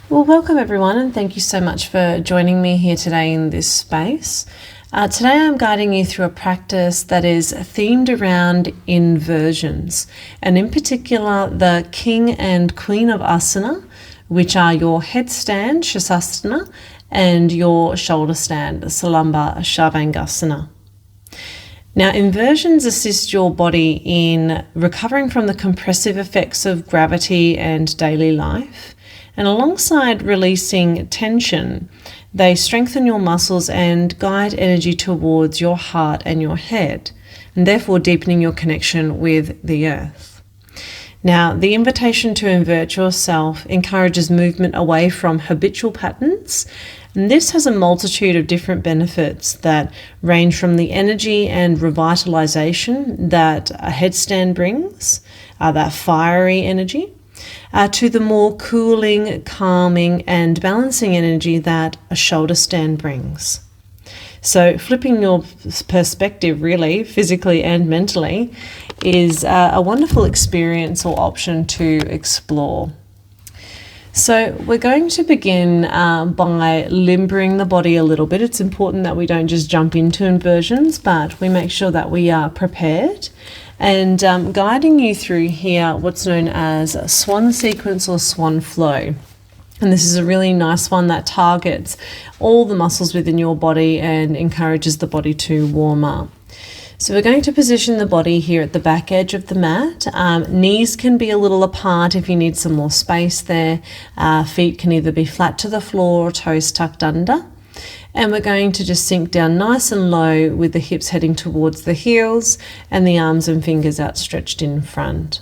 Well, welcome everyone, and thank you so much for joining me here today in this space. Today I'm guiding you through a practice that is themed around inversions, and in particular the King and Queen of Asana, which are your Headstand Shoulderstand and your Shoulder Stand Salamba Shavangasana. Now, inversions assist your body in recovering from the compressive effects of gravity and daily life. And alongside releasing tension, they strengthen your muscles and guide energy towards your heart and your head, and therefore deepening your connection with the earth. Now, the invitation to invert yourself encourages movement away from habitual patterns, and this has a multitude of different benefits that range from the energy and revitalization that a headstand brings, that fiery energy, to the more cooling, calming and balancing energy that a shoulder stand brings. So flipping your perspective really, physically and mentally, is a wonderful experience or option to explore. So we're going to begin by limbering the body a little bit. It's important that we don't just jump into inversions, but we make sure that we are prepared. And guiding you through here what's known as a swan sequence or swan flow. And this is a really nice one that targets all the muscles within your body and encourages the body to warm up. So we're going to position the body here at the back edge of the mat. Knees can be a little apart if you need some more space there. Feet can either be flat to the floor or toes tucked under. And we're going to just sink down nice and low with the hips heading towards the heels and the arms and fingers outstretched in front.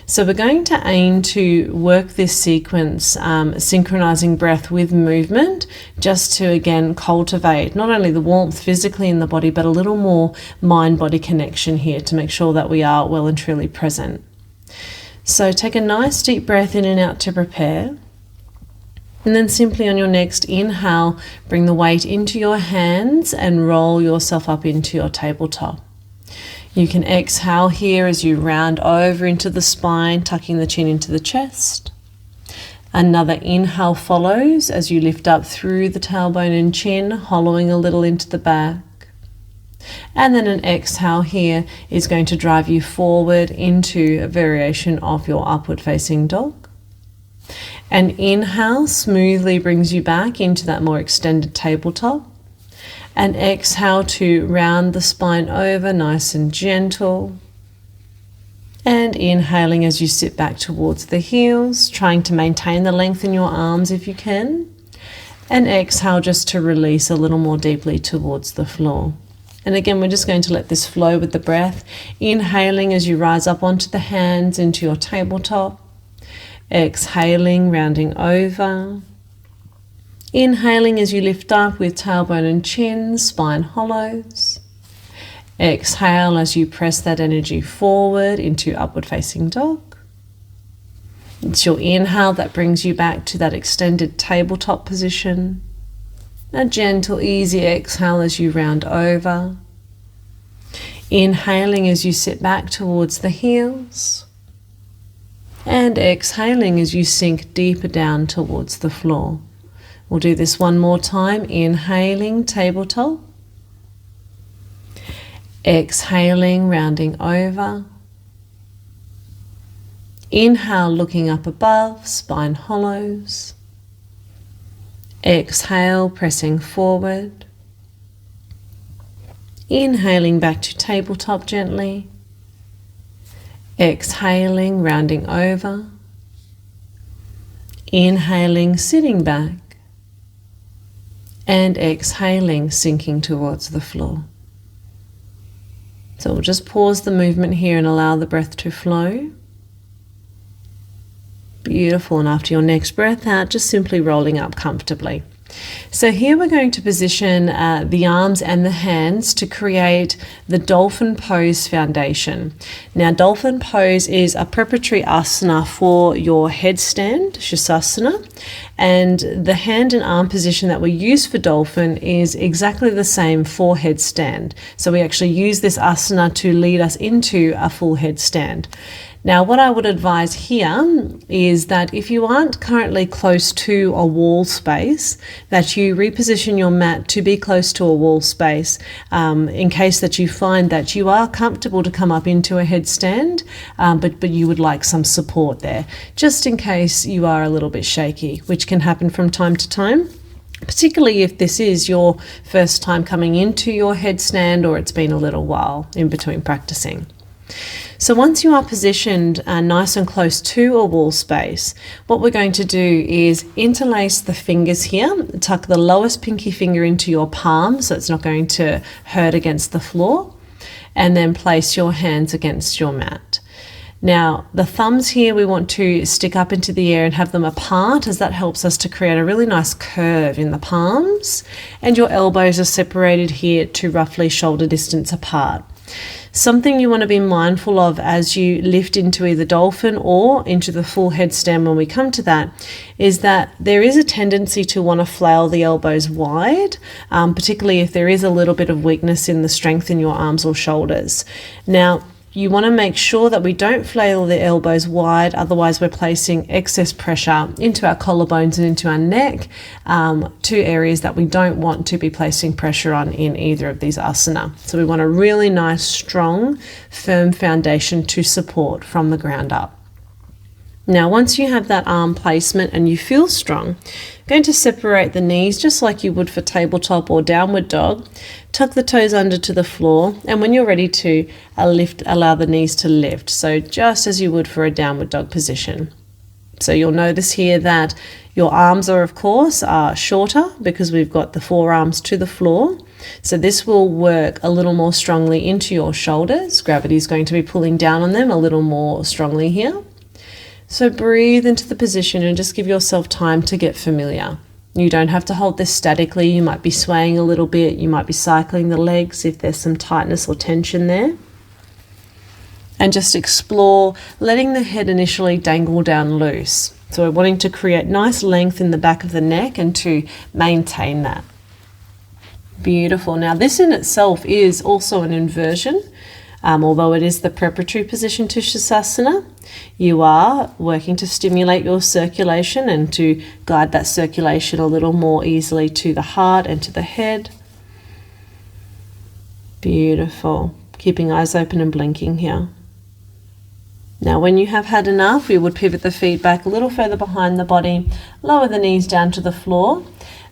So we're going to aim to work this sequence, synchronizing breath with movement, just to again cultivate not only the warmth physically in the body, but a little more mind-body connection here to make sure that we are well and truly present. So take a nice deep breath in and out to prepare. And then simply on your next inhale, bring the weight into your hands and roll yourself up into your tabletop. You can exhale here as you round over into the spine, tucking the chin into the chest. Another inhale follows as you lift up through the tailbone and chin, hollowing a little into the back. And then an exhale here is going to drive you forward into a variation of your upward facing dog. An inhale smoothly brings you back into that more extended tabletop. And exhale to round the spine over, nice and gentle. And inhaling as you sit back towards the heels, trying to maintain the length in your arms if you can. And exhale just to release a little more deeply towards the floor. And again, we're just going to let this flow with the breath. Inhaling as you rise up onto the hands into your tabletop. Exhaling, rounding over. Inhaling as you lift up with tailbone and chin, spine hollows. Exhale as you press that energy forward into upward facing dog. It's your inhale that brings you back to that extended tabletop position. A gentle, easy exhale as you round over. Inhaling as you sit back towards the heels. And exhaling as you sink deeper down towards the floor. We'll do this one more time. Inhaling, tabletop. Exhaling, rounding over. Inhale, looking up above, spine hollows. Exhale, pressing forward. Inhaling back to tabletop gently. Exhaling, rounding over. Inhaling, sitting back. And exhaling, sinking towards the floor. So we'll just pause the movement here and allow the breath to flow. Beautiful. And after your next breath out, just simply rolling up comfortably. So here we're going to position the arms and the hands to create the dolphin pose foundation. Now, dolphin pose is a preparatory asana for your headstand, Shoulderstand, and the hand and arm position that we use for dolphin is exactly the same for headstand. So we actually use this asana to lead us into a full headstand. Now, what I would advise here is that if you aren't currently close to a wall space, that you reposition your mat to be close to a wall space in case that you find that you are comfortable to come up into a headstand, but you would like some support there, just in case you are a little bit shaky, which can happen from time to time. Particularly if this is your first time coming into your headstand or it's been a little while in between practicing. So once you are positioned nice and close to a wall space, what we're going to do is interlace the fingers here, tuck the lowest pinky finger into your palm so it's not going to hurt against the floor, and then place your hands against your mat. Now, the thumbs here we want to stick up into the air and have them apart, as that helps us to create a really nice curve in the palms, and your elbows are separated here to roughly shoulder distance apart. Something you want to be mindful of as you lift into either dolphin or into the full headstand when we come to that is that there is a tendency to want to flail the elbows wide, particularly if there is a little bit of weakness in the strength in your arms or shoulders. Now, you want to make sure that we don't flail the elbows wide, otherwise we're placing excess pressure into our collarbones and into our neck, two areas that we don't want to be placing pressure on in either of these asana. So we want a really nice, strong, firm foundation to support from the ground up. Now, once you have that arm placement and you feel strong, you're going to separate the knees just like you would for tabletop or downward dog. Tuck the toes under to the floor, and when you're ready to allow the knees to lift. So just as you would for a downward dog position. So you'll notice here that your arms are, of course, shorter because we've got the forearms to the floor. So this will work a little more strongly into your shoulders. Gravity is going to be pulling down on them a little more strongly here. So breathe into the position and just give yourself time to get familiar. You don't have to hold this statically. You might be swaying a little bit. You might be cycling the legs if there's some tightness or tension there. And just explore letting the head initially dangle down loose. So we're wanting to create nice length in the back of the neck and to maintain that. Beautiful. Now this in itself is also an inversion. Although it is the preparatory position to Shavasana, you are working to stimulate your circulation and to guide that circulation a little more easily to the heart and to the head. Beautiful. Keeping eyes open and blinking here. Now when you have had enough, we would pivot the feet back a little further behind the body, lower the knees down to the floor,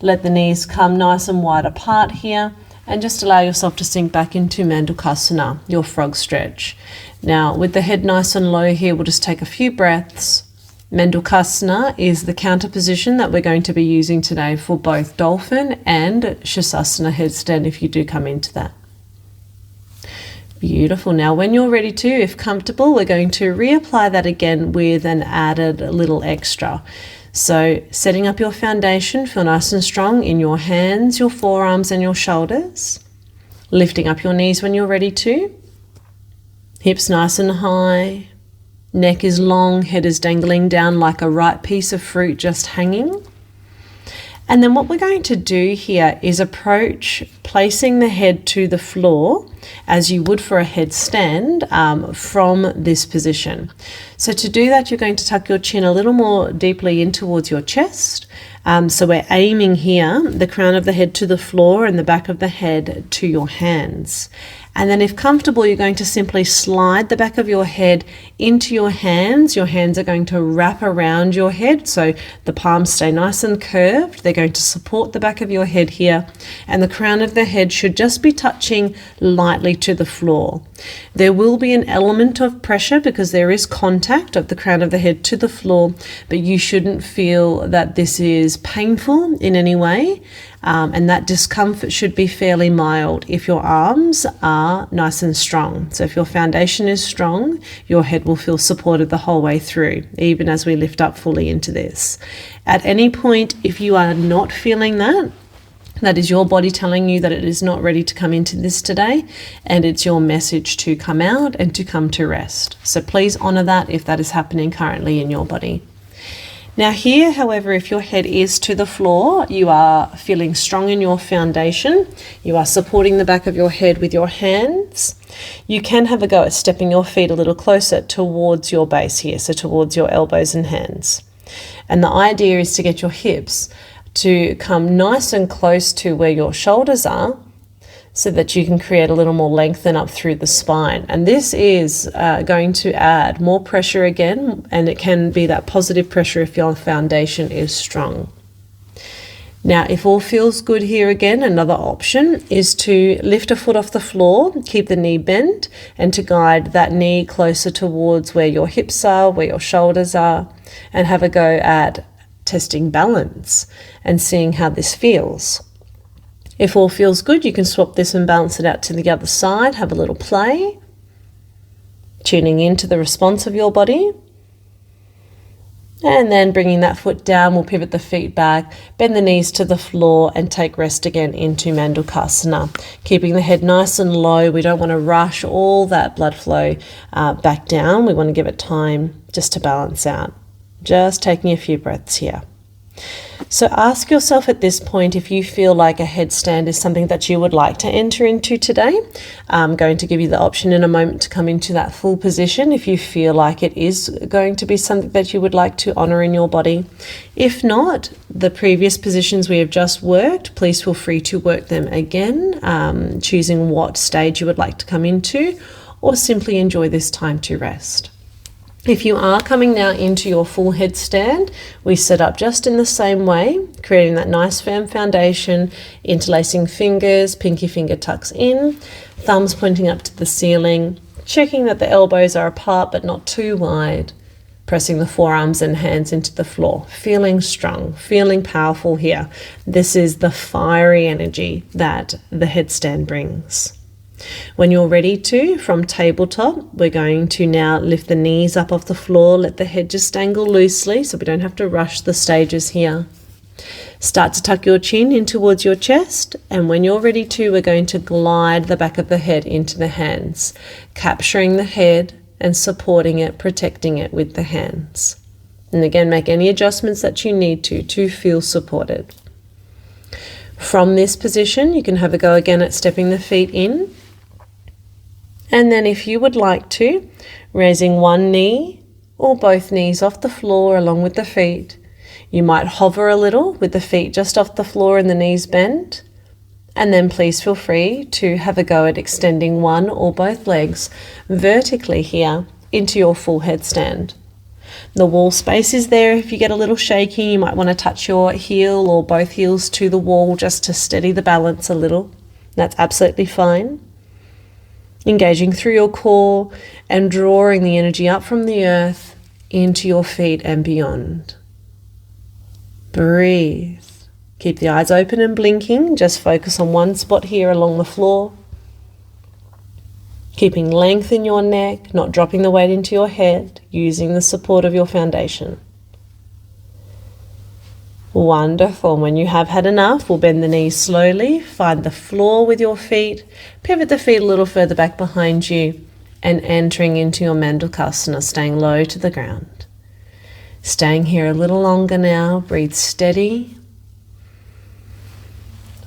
let the knees come nice and wide apart here, and just allow yourself to sink back into Mandukasana, your frog stretch. Now, with the head nice and low here, we'll just take a few breaths. Mandukasana is the counter position that we're going to be using today for both dolphin and Shavasana headstand if you do come into that. Beautiful. Now, when you're ready to, if comfortable, we're going to reapply that again with an added little extra. So setting up your foundation, feel nice and strong in your hands, your forearms and your shoulders. Lifting up your knees when you're ready to. Hips nice and high. Neck is long, head is dangling down like a ripe piece of fruit just hanging. And then what we're going to do here is approach placing the head to the floor as you would for a headstand from this position. So to do that, you're going to tuck your chin a little more deeply in towards your chest. So we're aiming here, the crown of the head to the floor and the back of the head to your hands. And then if comfortable, you're going to simply slide the back of your head into your hands. Your hands are going to wrap around your head, so the palms stay nice and curved. They're going to support the back of your head here, and the crown of the head should just be touching lightly to the floor. There will be an element of pressure because there is contact of the crown of the head to the floor, but you shouldn't feel that this is painful in any way. And that discomfort should be fairly mild if your arms are nice and strong. So if your foundation is strong, your head will feel supported the whole way through, even as we lift up fully into this. At any point, if you are not feeling that, that is your body telling you that it is not ready to come into this today, and it's your message to come out and to come to rest. So please honor that if that is happening currently in your body. Now here, however, if your head is to the floor, you are feeling strong in your foundation, you are supporting the back of your head with your hands, you can have a go at stepping your feet a little closer towards your base here, so towards your elbows and hands. And the idea is to get your hips to come nice and close to where your shoulders are, so that you can create a little more lengthen up through the spine. And this is going to add more pressure again, and it can be that positive pressure if your foundation is strong. Now, if all feels good here again, another option is to lift a foot off the floor, keep the knee bent, and to guide that knee closer towards where your hips are, where your shoulders are, and have a go at testing balance and seeing how this feels. If all feels good, you can swap this and balance it out to the other side, have a little play, tuning into the response of your body. And then bringing that foot down, we'll pivot the feet back, bend the knees to the floor and take rest again into Mandukasana. Keeping the head nice and low, we don't want to rush all that blood flow back down. We want to give it time just to balance out. Just taking a few breaths here. So ask yourself at this point if you feel like a headstand is something that you would like to enter into today. I'm going to give you the option in a moment to come into that full position if you feel like it is going to be something that you would like to honor in your body. If not, the previous positions we have just worked, please feel free to work them again, choosing what stage you would like to come into, or simply enjoy this time to rest. If you are coming now into your full headstand, we set up just in the same way, creating that nice firm foundation, interlacing fingers, pinky finger tucks in, thumbs pointing up to the ceiling, checking that the elbows are apart but not too wide, pressing the forearms and hands into the floor, feeling strong, feeling powerful here. This is the fiery energy that the headstand brings. When you're ready to, from tabletop, we're going to now lift the knees up off the floor, let the head just dangle loosely so we don't have to rush the stages here. Start to tuck your chin in towards your chest, and when you're ready to, we're going to glide the back of the head into the hands, capturing the head and supporting it, protecting it with the hands. And again, make any adjustments that you need to feel supported. From this position, you can have a go again at stepping the feet in. And then if you would like to, raising one knee or both knees off the floor along with the feet. You might hover a little with the feet just off the floor and the knees bent. And then please feel free to have a go at extending one or both legs vertically here into your full headstand. The wall space is there. If you get a little shaky, you might want to touch your heel or both heels to the wall just to steady the balance a little. That's absolutely fine. Engaging through your core and drawing the energy up from the earth into your feet and beyond. Breathe. Keep the eyes open and blinking. Just focus on one spot here along the floor. Keeping length in your neck, not dropping the weight into your head, using the support of your foundation. Wonderful. When you have had enough, we'll bend the knees slowly, find the floor with your feet, pivot the feet a little further back behind you, and entering into your Mandukasana, staying low to the ground. Staying here a little longer now, breathe steady.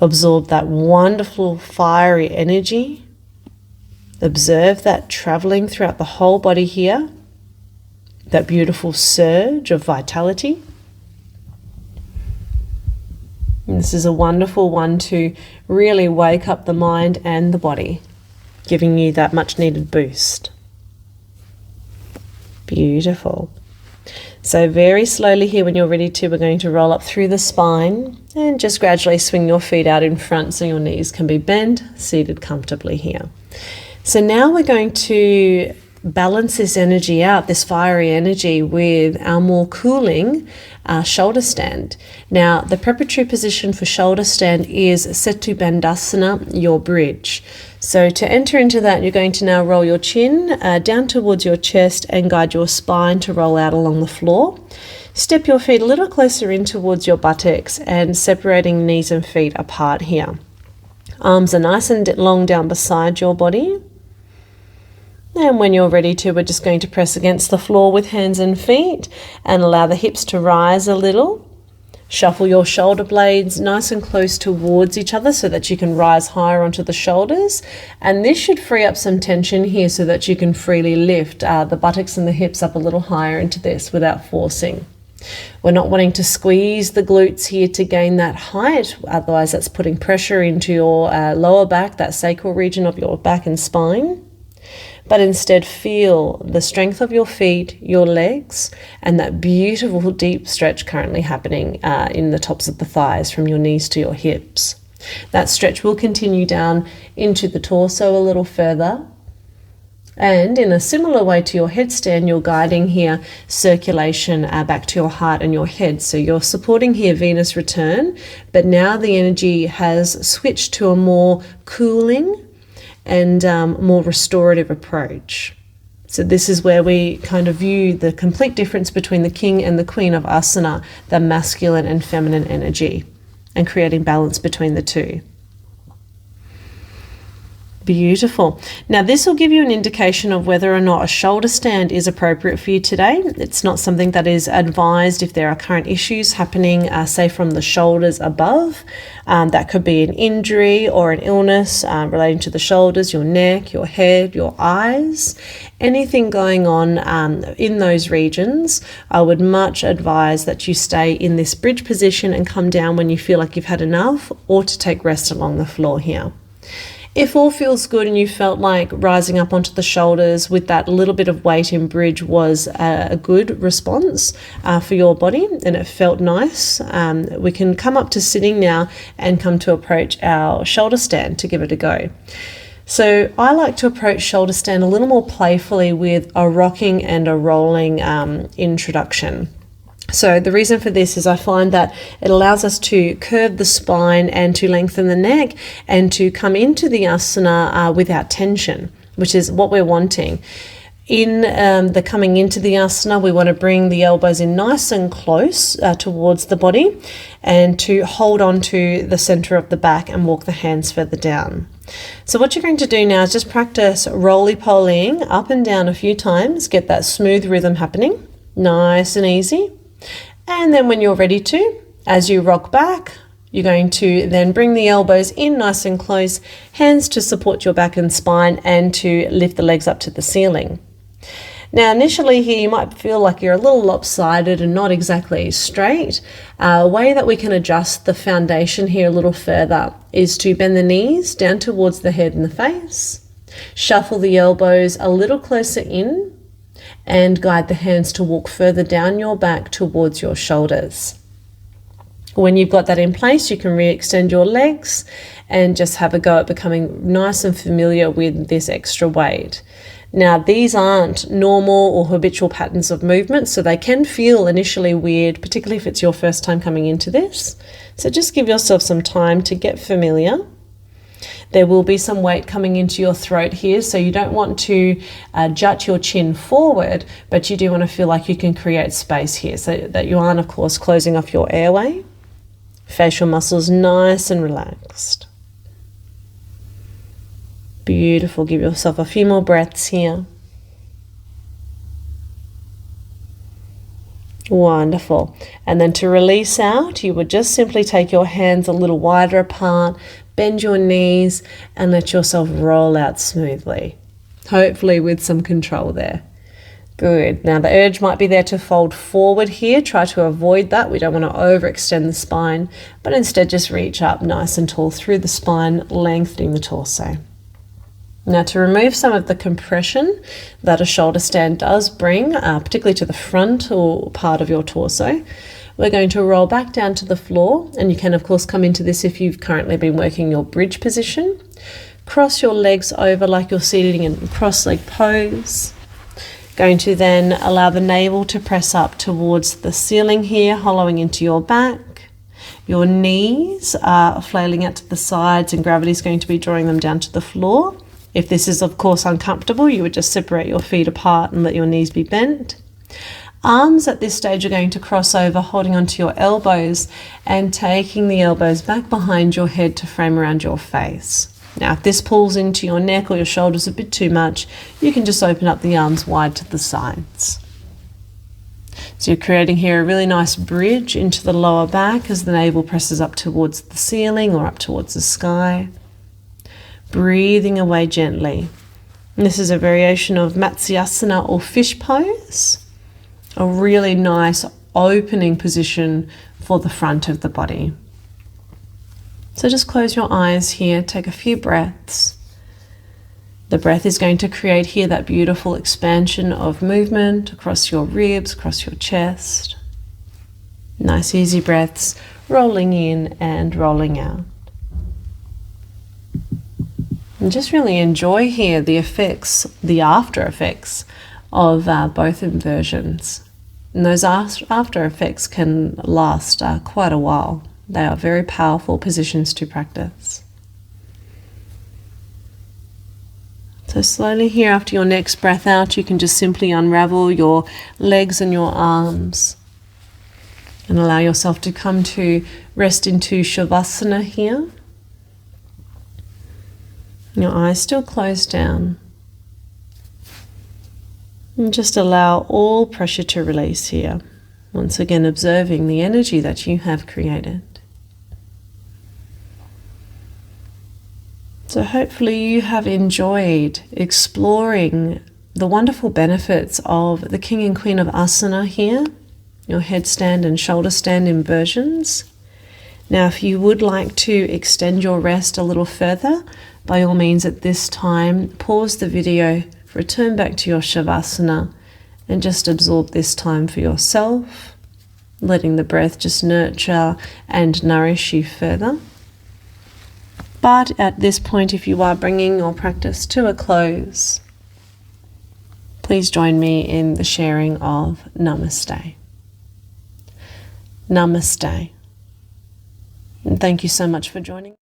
Absorb that wonderful fiery energy. Observe that traveling throughout the whole body here, that beautiful surge of vitality. And this is a wonderful one to really wake up the mind and the body, giving you that much needed boost. Beautiful. So very slowly here, when you're ready to, we're going to roll up through the spine and just gradually swing your feet out in front so your knees can be bent, seated comfortably here. So now we're going to balance this energy out, this fiery energy, with our more cooling shoulder stand. Now, the preparatory position for shoulder stand is Setu Bandhasana, your bridge. So to enter into that, you're going to now roll your chin down towards your chest and guide your spine to roll out along the floor. Step your feet a little closer in towards your buttocks and separating knees and feet apart here. Arms are nice and long down beside your body. And when you're ready to, we're just going to press against the floor with hands and feet and allow the hips to rise a little. Shuffle your shoulder blades nice and close towards each other so that you can rise higher onto the shoulders. And this should free up some tension here so that you can freely lift the buttocks and the hips up a little higher into this without forcing. We're not wanting to squeeze the glutes here to gain that height, otherwise that's putting pressure into your lower back, that sacral region of your back and spine. But instead feel the strength of your feet, your legs, and that beautiful deep stretch currently happening in the tops of the thighs from your knees to your hips. That stretch will continue down into the torso a little further. And in a similar way to your headstand, you're guiding here circulation back to your heart and your head. So you're supporting here Venus return, but now the energy has switched to a more cooling and more restorative approach. So this is where we kind of view the complete difference between the king and the queen of asana, the masculine and feminine energy, and creating balance between the two. Beautiful. Now this will give you an indication of whether or not a shoulder stand is appropriate for you today. It's not something that is advised if there are current issues happening, say from the shoulders above. That could be an injury or an illness relating to the shoulders, your neck, your head, your eyes. Anything going on in those regions, I would much advise that you stay in this bridge position and come down when you feel like you've had enough, or to take rest along the floor here. If all feels good and you felt like rising up onto the shoulders with that little bit of weight in bridge was a good response for your body and it felt nice, we can come up to sitting now and come to approach our shoulder stand to give it a go. So I like to approach shoulder stand a little more playfully with a rocking and a rolling introduction. So the reason for this is I find that it allows us to curve the spine and to lengthen the neck and to come into the asana without tension, which is what we're wanting. In the coming into the asana, we want to bring the elbows in nice and close towards the body and to hold on to the center of the back and walk the hands further down. So what you're going to do now is just practice roly-polying up and down a few times, get that smooth rhythm happening, nice and easy. And then when you're ready to, as you rock back, you're going to then bring the elbows in nice and close, hands to support your back and spine and to lift the legs up to the ceiling. Now initially here you might feel like you're a little lopsided and not exactly straight. A way that we can adjust the foundation here a little further is to bend the knees down towards the head and the face, shuffle the elbows a little closer in, and guide the hands to walk further down your back towards your shoulders. When you've got that in place, you can re-extend your legs and just have a go at becoming nice and familiar with this extra weight. Now, these aren't normal or habitual patterns of movement, so they can feel initially weird, particularly if it's your first time coming into this. So just give yourself some time to get familiar. There will be some weight coming into your throat here, so you don't want to jut your chin forward, but you do want to feel like you can create space here so that you aren't, of course, closing off your airway. Facial muscles nice and relaxed. Beautiful. Give yourself a few more breaths here. Wonderful. And then to release out, you would just simply take your hands a little wider apart, bend your knees and let yourself roll out smoothly, hopefully with some control there. Good. Now the urge might be there to fold forward here. Try to avoid that. We don't want to overextend the spine, but instead just reach up nice and tall through the spine, lengthening the torso. Now to remove some of the compression that a shoulder stand does bring, particularly to the frontal part of your torso, we're going to roll back down to the floor, and you can of course come into this if you've currently been working your bridge position. Cross your legs over like you're seated in cross-leg pose. Going to then allow the navel to press up towards the ceiling here, hollowing into your back. Your knees are flailing out to the sides and gravity is going to be drawing them down to the floor. If this is of course uncomfortable, you would just separate your feet apart and let your knees be bent. Arms at this stage are going to cross over, holding onto your elbows and taking the elbows back behind your head to frame around your face. Now, if this pulls into your neck or your shoulders a bit too much, you can just open up the arms wide to the sides. So you're creating here a really nice bridge into the lower back as the navel presses up towards the ceiling or up towards the sky. Breathing away gently. And this is a variation of Matsyasana or fish pose, a really nice opening position for the front of the body. So just close your eyes here, take a few breaths. The breath is going to create here that beautiful expansion of movement across your ribs, across your chest. Nice easy breaths, rolling in and rolling out. And just really enjoy here the effects, the after effects of both inversions. And those after effects can last quite a while. They are very powerful positions to practice. So slowly here, after your next breath out, you can just simply unravel your legs and your arms and allow yourself to come to rest into Shavasana here. Your eyes still closed down. And just allow all pressure to release here. Once again, observing the energy that you have created. So hopefully you have enjoyed exploring the wonderful benefits of the King and Queen of Asana here, your headstand and shoulder stand inversions. Now, if you would like to extend your rest a little further, by all means at this time, pause the video, return back to your Shavasana, and just absorb this time for yourself, letting the breath just nurture and nourish you further. But at this point, if you are bringing your practice to a close, please join me in the sharing of Namaste. Namaste. And thank you so much for joining.